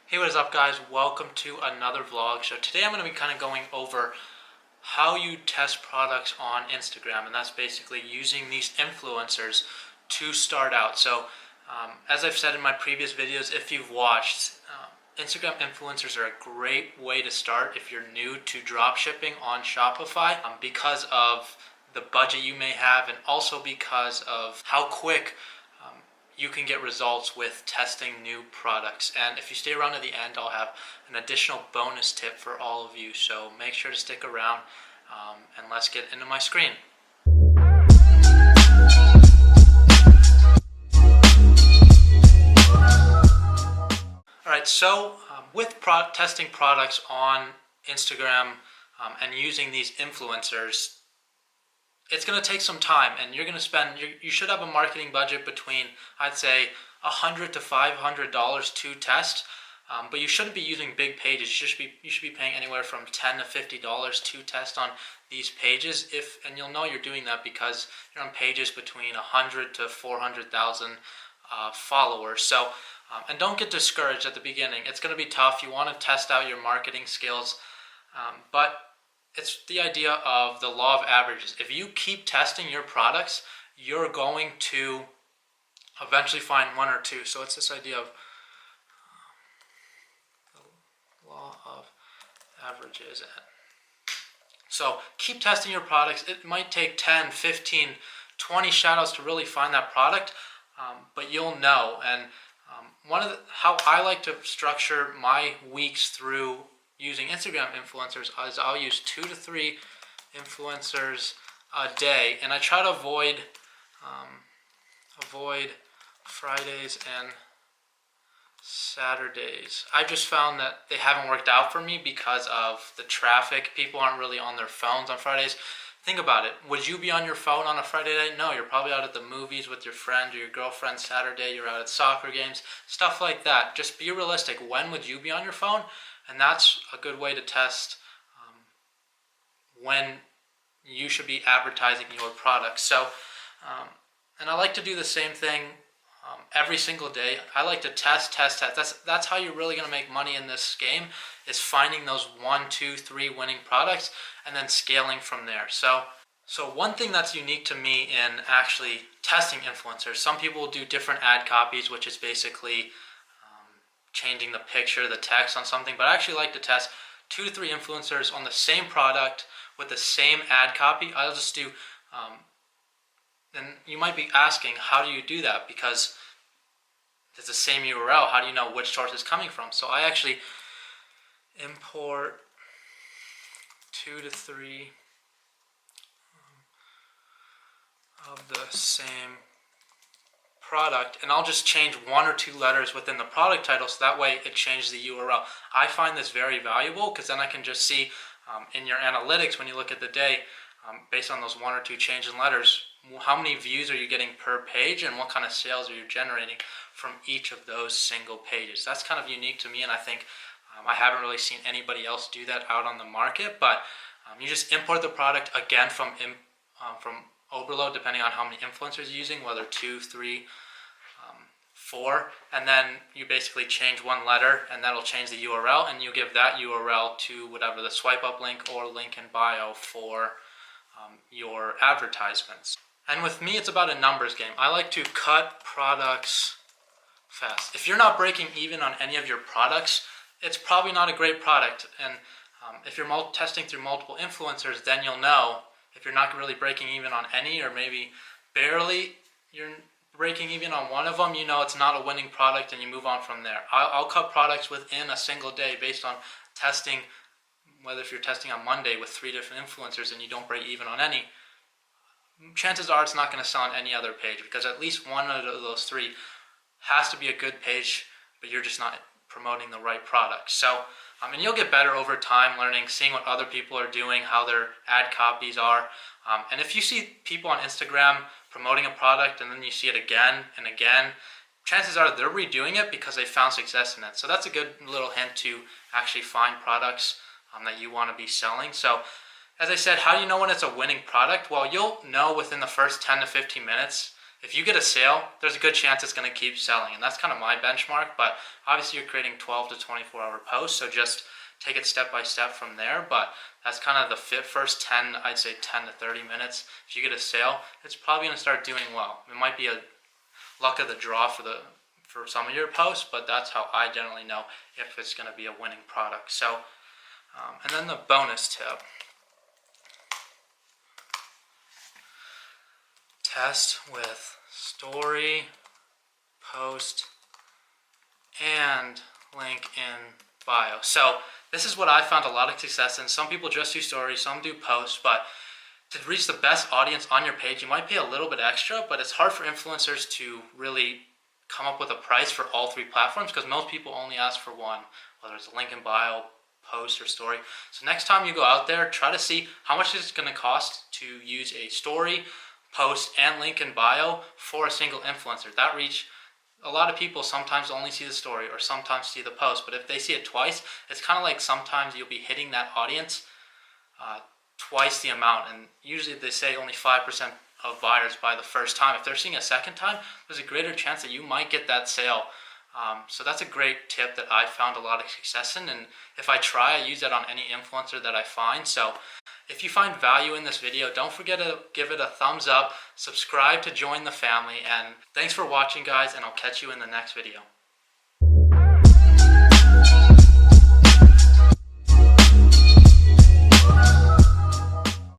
Hey, what is up guys? Welcome to another vlog. So today I'm going to be kind of going over how you test products on Instagram, and that's basically using these influencers to start out. So as I've said in my previous videos, if you've watched, Instagram influencers are a great way to start if you're new to dropshipping on Shopify, because of the budget you may have and also because of how quick you can get results with testing new products. And if you stay around to the end, I'll have an additional bonus tip for all of you. So make sure to stick around, and let's get into my screen. Alright, so with testing products on Instagram and using these influencers, it's going to take some time, and you're going to spend, you should have a marketing budget between, I'd say, $100 to $500 to test, but you shouldn't be using big pages. You should be paying anywhere from $10 to $50 to test on these pages, and you'll know you're doing that because you're on pages between 100 to 400,000 followers. So, and don't get discouraged at the beginning. It's going to be tough. You want to test out your marketing skills, but it's the idea of the law of averages. If you keep testing your products, you're going to eventually find one or two. So it's this idea of the law of averages. So keep testing your products. It might take 10, 15, 20 shoutouts to really find that product, but you'll know. And how I like to structure my weeks through using Instagram influencers is I'll use 2 to 3 influencers a day, and I try to avoid Fridays and Saturdays. I've just found that they haven't worked out for me because of the traffic. People aren't really on their phones on Fridays. Think about it. Would you be on your phone on a Friday night? No, you're probably out at the movies with your friend or your girlfriend. Saturday, you're out at soccer games, stuff like that. Just be realistic. When would you be on your phone? And that's a good way to test when you should be advertising your product. So, and I like to do the same thing every single day. I like to test. That's how you're really going to make money in this game, is finding those 1, 2, 3 winning products and then scaling from there. So one thing that's unique to me in actually testing influencers, some people will do different ad copies, which is basically changing the picture, the text on something, but I actually like to test 2 to 3 influencers on the same product with the same ad copy. I'll just do, and you might be asking, how do you do that? Because it's the same URL. How do you know which source it's coming from? So I actually import 2 to 3 of the same product, and I'll just change 1 or 2 letters within the product title, so that way it changes the URL. I find this very valuable because then I can just see in your analytics when you look at the day, based on those 1 or 2 changes in letters, how many views are you getting per page and what kind of sales are you generating from each of those single pages. That's kind of unique to me, and I think I haven't really seen anybody else do that out on the market. But you just import the product again from Overload, depending on how many influencers you're using, whether 2, 3, 4, and then you basically change 1 letter, and that'll change the URL, and you give that URL to whatever the swipe up link or link in bio for your advertisements. And with me, it's about a numbers game. I like to cut products fast. If you're not breaking even on any of your products, it's probably not a great product. And if you're testing through multiple influencers, then you'll know. If you're not really breaking even on any, or maybe barely you're breaking even on one of them, you know it's not a winning product, and you move on from there. I'll cut products within a single day based on testing, whether if you're testing on Monday with 3 different influencers and you don't break even on any, chances are it's not going to sell on any other page, because at least one of those 3 has to be a good page, but you're just not promoting the right product. So, and you'll get better over time, learning, seeing what other people are doing, how their ad copies are. And if you see people on Instagram promoting a product and then you see it again and again, chances are they're redoing it because they found success in it. So that's a good little hint to actually find products that you want to be selling. So as I said, how do you know when it's a winning product? Well, you'll know within the first 10 to 15 minutes if you get a sale, there's a good chance it's going to keep selling. And that's kind of my benchmark, but obviously you're creating 12 to 24 hour posts, so just take it step by step from there. But that's kind of the first 10, I'd say 10 to 30 minutes. If you get a sale, it's probably going to start doing well. It might be a luck of the draw for some of your posts, but that's how I generally know if it's going to be a winning product. So, and then the bonus tip. Test with story, post, and link in bio. So this is what I found a lot of success in. Some people just do stories, some do posts, but to reach the best audience on your page, you might pay a little bit extra, but it's hard for influencers to really come up with a price for all three platforms because most people only ask for one, whether it's a link in bio, post, or story. So next time you go out there, try to see how much it's going to cost to use a story, post, and link in bio for a single influencer. That reach, a lot of people sometimes only see the story or sometimes see the post, but if they see it twice, it's kind of like sometimes you'll be hitting that audience twice the amount, and usually they say only 5% of buyers buy the first time. If they're seeing a second time, there's a greater chance that you might get that sale. So that's a great tip that I found a lot of success in, and if I try, I use that on any influencer that I find. So if you find value in this video, don't forget to give it a thumbs up, subscribe to join the family, and thanks for watching, guys, and I'll catch you in the next video.